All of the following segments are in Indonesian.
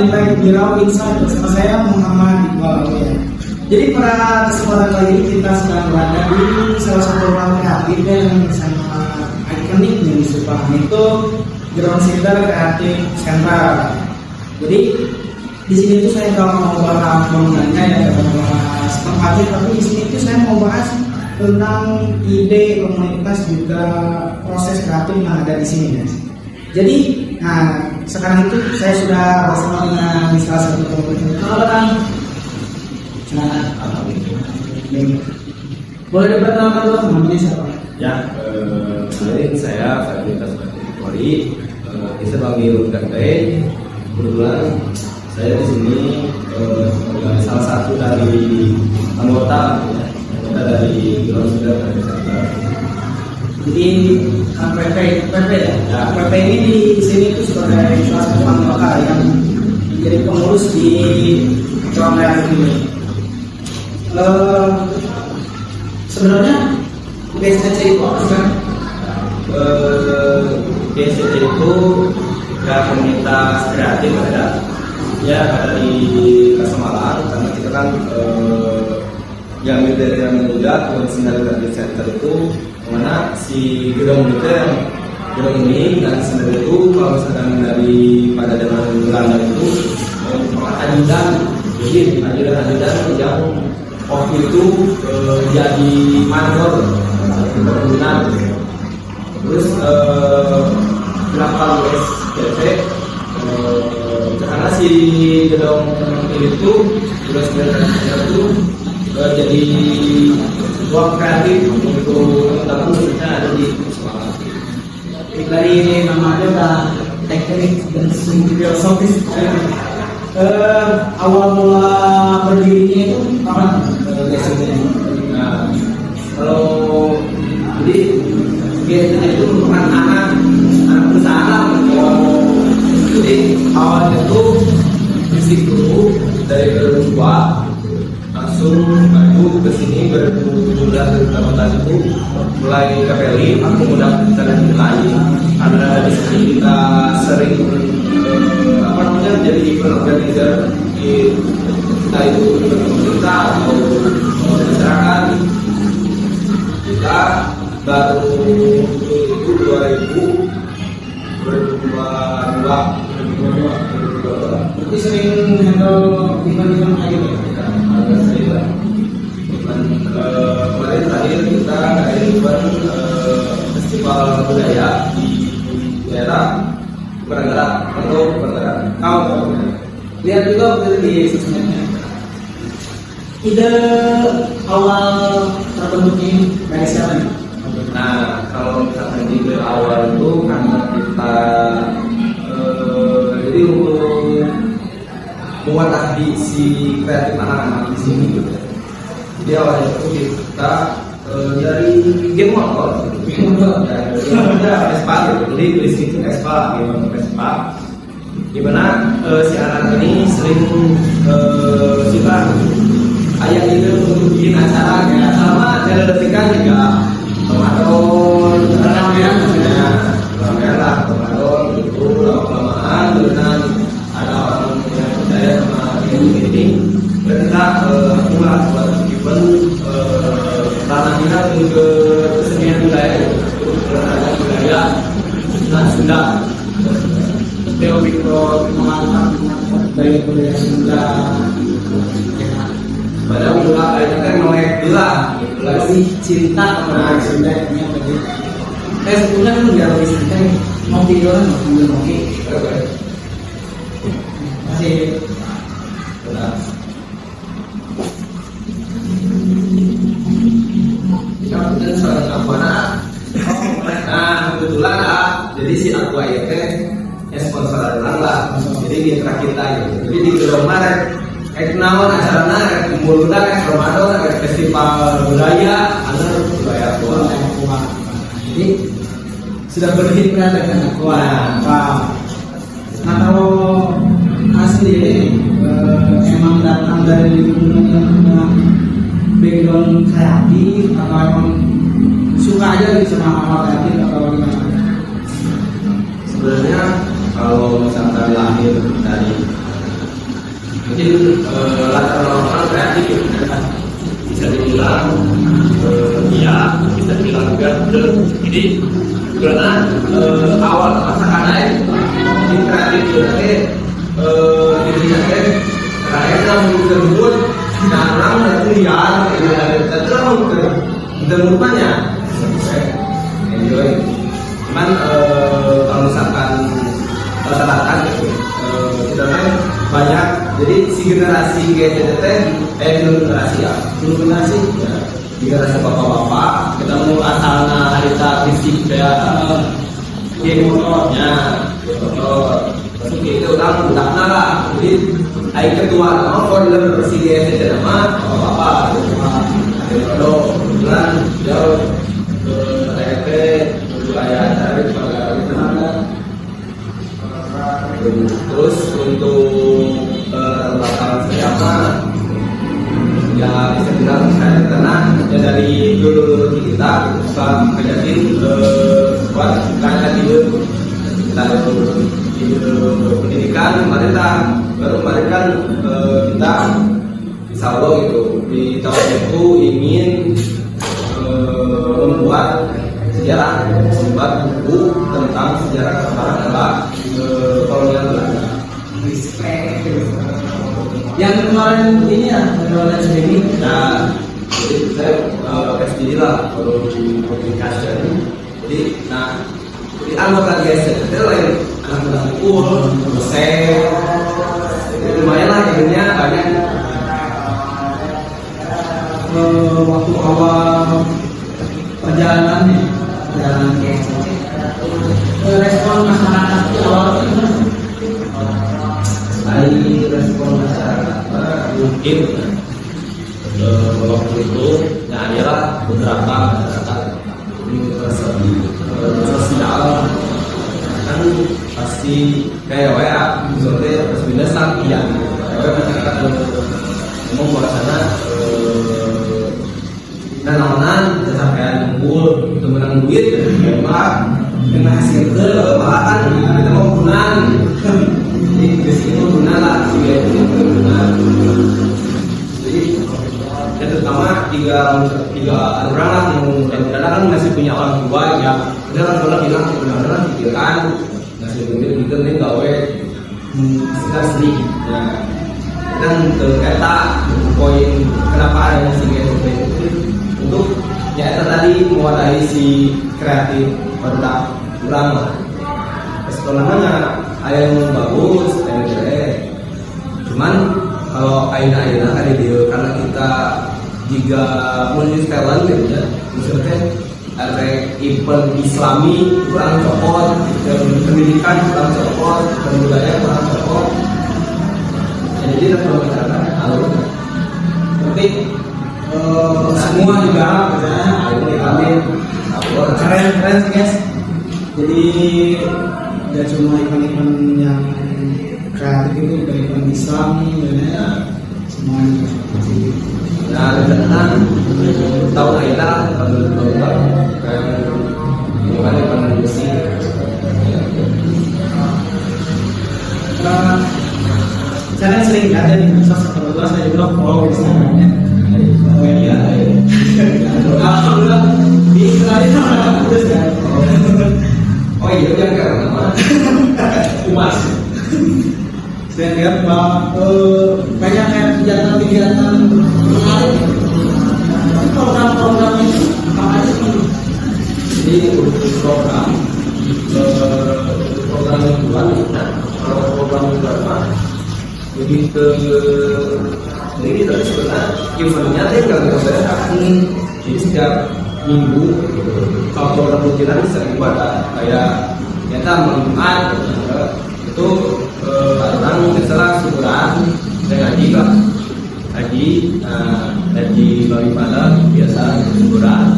Fintech Birau Insight bersama saya Muhammad Iqbal ya. Jadi pada kesempatan kali ini kita sedang berada di salah satu ruang kreatif yang sangat ikonik di Subang, itu Ground Center Creative Center. Jadi di sini tuh saya kalau mau bahas bangunannya ya, bahas tempatnya, tapi di sini tuh saya mau bahas tentang ide komunitas juga proses kreatif yang ada di sini guys. Jadi, nah sekarang itu saya sudah bersama dengan salah satu komunitas. Halo Kang. Boleh diperkenalkan dulu namanya siapa? Ya, ini saya Fakultas Polri, bisa panggil Kante. Kebetulan saya di sini salah satu dari anggota dari Ground Center. Jadi PP ya. PP ini di sini itu sebagai salah satu anggota yang menjadi pengurus di ruang kreatif ini. Sebenarnya BSCC itu apa sih kan? BSCC itu komunitas kreatif ada di Kasemalang, karena kita kan yang dari yang muda Sinar Creative Center itu mana si gedung ini dan sendiri itu kalau misalkan dari pada zaman Belanda itu ajudan yang waktu itu jadi mandor bangunan. Terus kenapa BSCC? Karena si gedung ini tuh itu jadi ruang kreatif untuk teman-teman khususnya ada di sekolah. Dari namanya udah teknik dan filosofis. Awal mula berdirinya itu kapan? Nah, kalau jadi biasanya itu merupakan anak perusahaan. Jadi awalnya itu fisik dulu dari kedua langsung maju ke sini 2017 itu mulai KPLI. Aku mudah kita lain karena di sini kita sering jadi event organizer kita itu pemerintah atau masyarakat. Kita baru itu 2022. Berarti sering handle event-event kayak gitu. Kemarin terakhir kita ada event festival budaya di daerah Peranggerak atau Peranggerak. Kau Lihat juga di sosmednya. Ide awal terbentuknya dari siapa nih? Nah, kalau misalkan di awal itu karena kita jadi untuk menguatkan si kreatif anak-anak di sini gitu. Jadi awalnya itu kita dari game motor, Vespa gitu. Jadi tulis itu Vespa, game Vespa. Gimana si anak ini sering suka ayah itu untuk bikin acara kayak sama channel detikan juga Ramadan, Ramadan lah, Ramadan itu lama-lamaan dengan ada orang yang percaya sama ini. Ketika mulai buat event tanah kita ke kesenian budaya, budaya dan Sunda. Teori mengangkat dari budaya Sunda. Pada mula kayaknya kan melek gila, Lebih cinta sama Sunda ini apa sih? Sebetulnya kan biar lebih santai mau tiduran mau ngopi. Masih benar. Dan salah apa nah kebetulan jadi si Aqua itu sponsor lah, jadi mitra kita gitu. Jadi di gedung Maret kayak kenalan acaranya kayak kumpul kita kayak Ramadan kayak festival budaya ada budaya tua. Jadi sudah berhijrah dengan Aqua. Nah kalau asli emang datang dari lingkungan yang punya background kreatif atau emang suka aja gitu sama hal kreatif atau gimana? Sebenarnya kalau misalkan lahir dari latar belakang kreatif gitu. Bisa dibilang iya, bisa dibilang juga betul. Jadi karena awal masakan aja di kreatif itu dirinya karena kita menurut nah orang itu liar itu orang menurutnya saya enjoy. Cuman kalau misalkan masyarakat gitu sebenarnya banyak, jadi si generasi GTT generasi ya generasi bapak-bapak kita mau asalnya harita fisik kayak game motornya masuk itu orang budakna lah. Jadi air ketua nama founder si GTT nama bapak-bapak kalau bulan jauh RT ayah dari tenaga. Terus untuk latar siapa ya bisa bilang saya karena ya dari dulu kita suka ngajakin buat karena kita pendidikan kemarin kan kita insya Allah gitu di tahun itu ingin membuat sejarah, membuat buku tentang sejarah perang adalah kolonial Belanda. Yang kemarin ini ya, kemarin sendiri. Nah, jadi saya sendiri lah kalau di komunikasi. Jadi, nah, di anggota GSC itu lain anak-anak pukul, dosen, lumayan lah akhirnya banyak. Waktu awal perjalanan GSC, respon masyarakat di awal itu Dari respon masyarakat mungkin waktu itu ya adalah beberapa masyarakat sosial kan pasti kayak WA misalnya pas sang iya masyarakat ngomong bahasana nanaonan sampai ngumpul itu menang duit memang kena hasil ke malahan kita mau punang jadi biasanya mau punang lah jadi yang terutama tiga orang lah yang kadang kan masih punya orang tua yang udah kan kalau bilang benar-benar pikiran masih mungkin nih gawe sekitar sedikit nah dan terkata poin kenapa ada si GSP untuk ya itu tadi mewadahi si kreatif pada ulama sekolahnya ada yang bagus ada yang jelek cuman kalau aina kan dia karena kita jika menulis talent gitu ya misalnya ada event islami kurang copot pendidikan kurang copot dan budaya kurang copot jadi kita perlu bicara alur tapi semua juga kami keren sih guys. Jadi tidak cuma event-event yang kreatif itu, event Islam ya semuanya. Nah, rencana tahun kita kayak gimana event musik. Saya sering ada di sosial media saya juga follow Instagramnya. Oh iya, alhamdulillah di Israel ada kudus kan. Oh iya, yang karena umas. Saya lihat bahwa banyak kegiatan menarik. Program-program itu apa aja sih? Jadi untuk program yang buat, kalau program yang buat lebih ke jadi kita sebenarnya eventnya itu nggak berbeda. Jadi setiap minggu kalau program rutinan sering ada kayak kita melihat itu orang misalnya syukuran dan ngaji kan ngaji bagi pada biasa syukuran.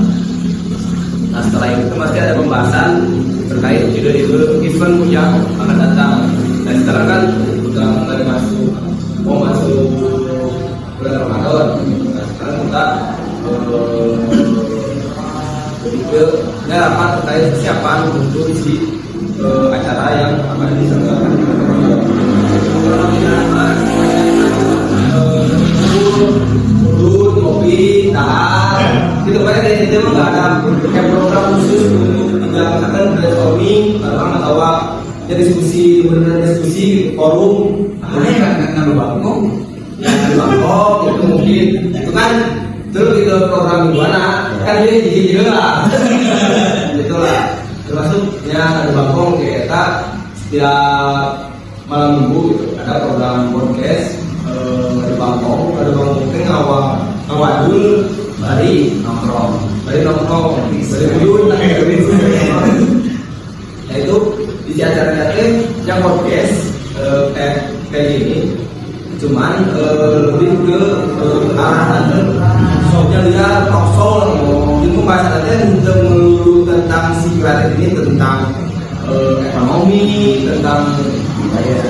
Nah setelah itu masih ada pembahasan terkait ide-ide event yang akan datang. Dan sekarang kan sudah mulai masuk bulan Ramadan. Nah sekarang kita berpikir rapat terkait persiapan untuk isi acara yang akan diselenggarakan. duduk kopi tahan gitu kan itu mah nggak ada kayak program khusus untuk tidak misalkan brainstorming atau ya diskusi benar diskusi gitu, forum nggak bangkok. ya di Bangkok itu mungkin itu kan terus itu program gimana kan dia jadi lah itulah termasuk ya ada Bangkok kayak kita setiap malam minggu gitu ada program podcast di Bangkok ada Bangkok mungkin awal dulu dari nongkrong dari buyut nah itu di acaranya yang podcast kayak gini cuman lebih ke arah sosnya dia talk show itu pembahasannya tidak melulu tentang si kreatif ini tentang ekonomi tentang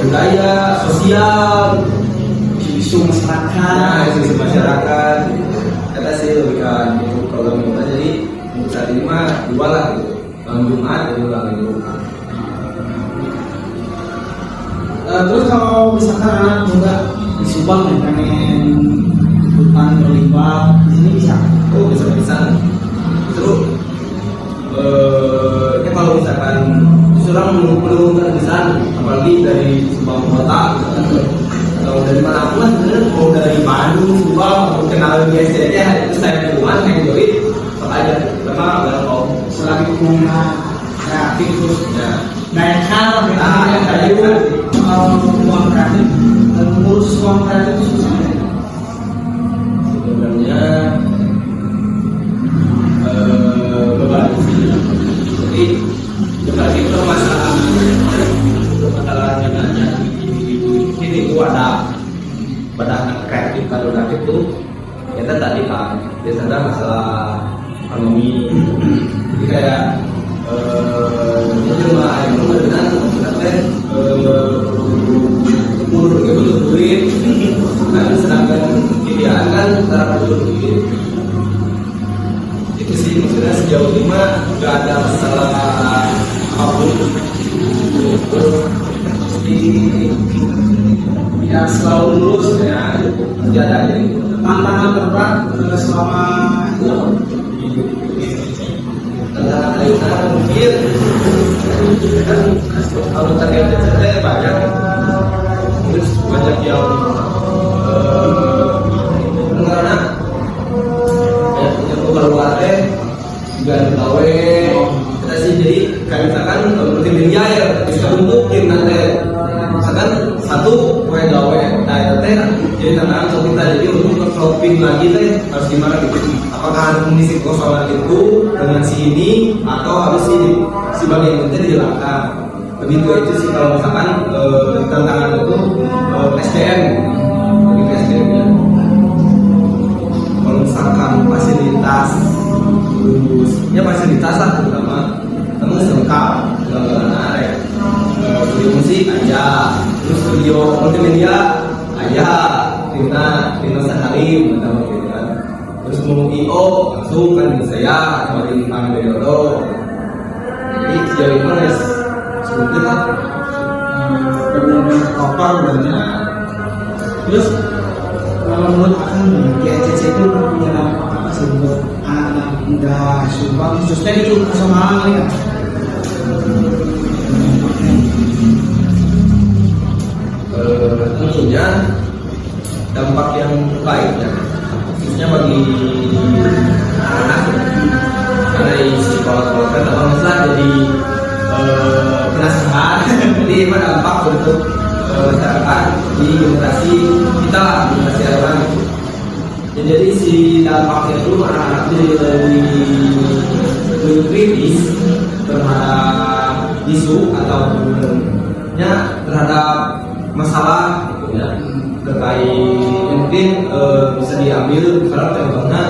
budaya sosial isu masyarakat, isu masyarakat kata sih lebih ke itu program kita jadi untuk saat ini mah dua lah gitu malam Jumat dan malam Minggu. Terus kalau misalkan anak muda di Subang yang pengen hutan berlimpah di sini bisa? Oh bisa terus ya kalau misalkan seorang menemukan desain apalagi dari Subang kota atau dari mana pun sebenarnya mau dari Bandung Subang atau kenal biasa aja itu saya hubungan yang join apa aja sama welcome Selagi punya kreatif terus ya daya hal yang kayu uang kreatif dan mengurus uang kreatif itu susah ya? sebenarnya beban jadi berbagi itu masalahnya banyak ini itu ada kreatif kalau kreatif itu kita tadi kan biasanya masalah ekonomi jadi kayak cuma itu dengan kita butuh duit kan sedangkan kebiasaan kan cara butuh duit itu sih maksudnya sejauh ini mah nggak ada masalah apapun Ya selalu lulus ya tidak ada aja gitu. tantangan terberat selama Tantangan lainnya mungkin kan kalau target saya banyak mungkin banyak yang karena ya yang keluar juga gawe kita sih jadi kayak misalkan seperti media ya bisa bentuk tim nanti misalkan satu kue gawe nah itu teh jadi tantangan untuk kita jadi untuk shopping lagi teh harus gimana gitu apakah harus mengisi kosongan itu dengan si ini atau harus si bagian itu dihilangkan lebih tua itu sih kalau misalkan tantangan itu SDM lebih ke SDM nya kalau misalkan fasilitas terus ya fasilitas lah terutama terus lengkap dengan area studio musik aja terus studio multimedia aja Tina Sahalim atau gitu kan terus mau IO langsung kan di saya sama di Kang Bedodo jadi sejauh ini harus seperti lah benar-benar kotor berarti. Terus kalau menurut Akang GCC itu punya dampak apa sih buat anak muda Subang khususnya di Semarang ya? Tentunya dampak yang baik ya khususnya bagi anak karena di sekolah-sekolah kan apa misalnya jadi penasehat jadi apa dampak untuk masyarakat di generasi kita lah generasi harapan gitu. Ya, jadi si dampaknya itu anak-anak jadi lebih kritis terhadap isu ataupun ya terhadap masalah gitu ya terkait mungkin bisa diambil misalnya contohnya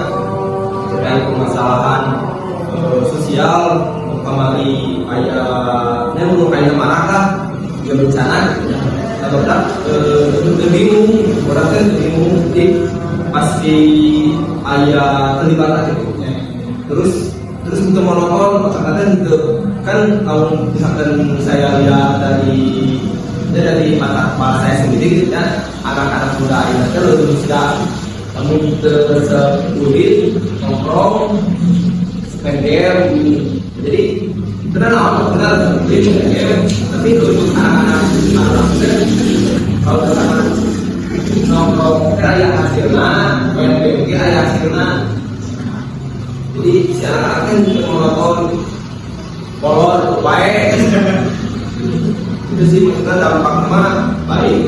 terkait permasalahan sosial kembali ayah menurut marah lah ya bencana gitu ya kita bingung orang kan bingung pasti ayah terlibat lah gitu ya terus untuk menonton masyarakat itu kan kalau misalkan saya lihat dari mata saya sendiri gitu ya anak-anak muda ini kan lebih sudah kamu tersebut nongkrong sepender jadi kenal jadi tapi itu anak-anak kalau misalkan nongkrong kaya hasilnya yang kaya hasilnya jadi siapa kan melakukan kolor baik itu sih maksudnya dampaknya baik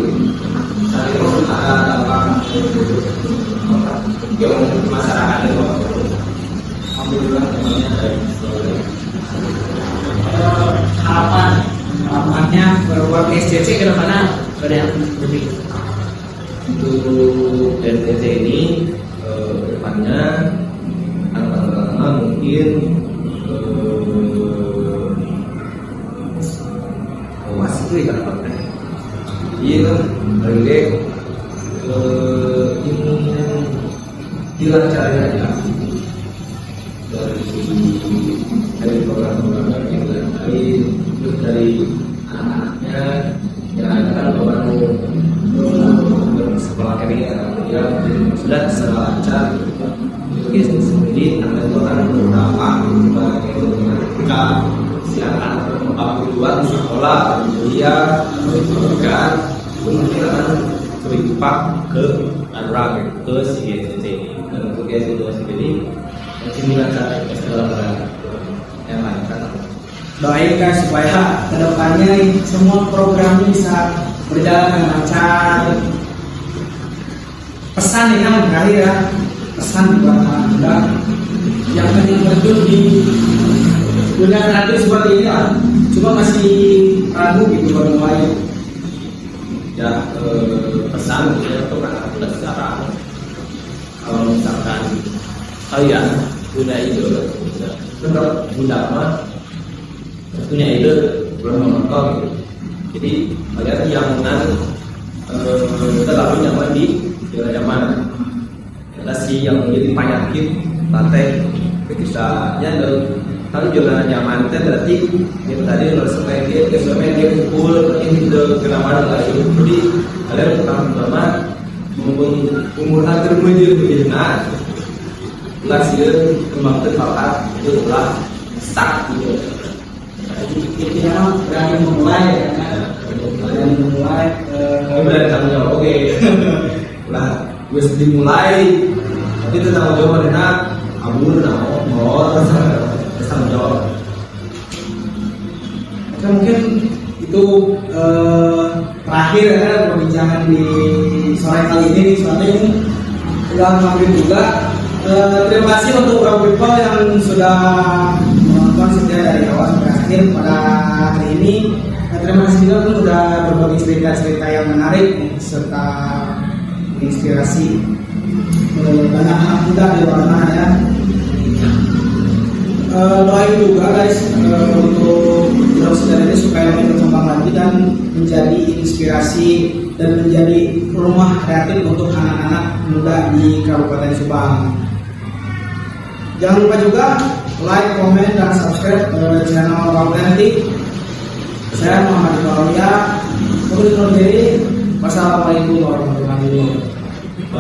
tapi kalau ada dampak yang masyarakat itu alhamdulillah temannya baik. Harapannya buat SCC ke depannya ada yang lebih Untuk NTT ini depannya pertama mungkin masih tuh ikan apa nih? Iya kan, berarti ini dilancarin aja dari program-program yang lain, terus dari anak-anaknya yang kan baru sekolah kami ya sudah secara lancar jadi sendiri anak itu akan beberapa ketika siaran 42 di sekolah dia kan mungkin akan berimpact ke anak ke si GCC dan untuk GCC ini masih lancar setelah yang lain kan doakan supaya kedepannya semua program bisa berjalan dengan lancar. Pesan ini yang terakhir ya, pesan buat anak muda yang ingin terjun di dunia kreatif seperti ini lah, cuma masih ragu gitu baru mulai. Ya pesan untuk anak muda sekarang kalau misalkan kalian punya ide tetap muda mah punya ide belum menonton gitu. Jadi kalian jangan terlalu nyaman di zona nyaman. Ada sih yang menjadi penyakit lantai kisahnya kalau zona nyaman itu berarti yang tadi harus main dia pukul ini udah kenapa lagi. Jadi kalian pertama umur akhir menuju nah langsir kembang terpakat itu lah stuck gitu. Intinya berani memulai ya, berani memulai. Berani tanggung jawab oke. Lah gue dimulai tapi itu tanggung jawab enak abur mau tanggung jawab. Oke, mungkin itu terakhir ya perbincangan di sore kali ini di sore ini udah maghrib juga. Terima kasih untuk beberapa people yang sudah menonton setia dari awal sampai akhir pada hari ini. Terima kasih juga untuk sudah berbagi cerita-cerita yang menarik serta menginspirasi banyak anak muda di luar sana ya. Doain juga guys untuk saudara ini supaya lebih berkembang lagi dan menjadi inspirasi dan menjadi rumah kreatif untuk anak-anak muda di Kabupaten Subang. Jangan lupa juga like, komen, dan subscribe channel Autentik. Saya Muhammad Iqbal. Wassalamualaikum warahmatullahi wabarakatuh.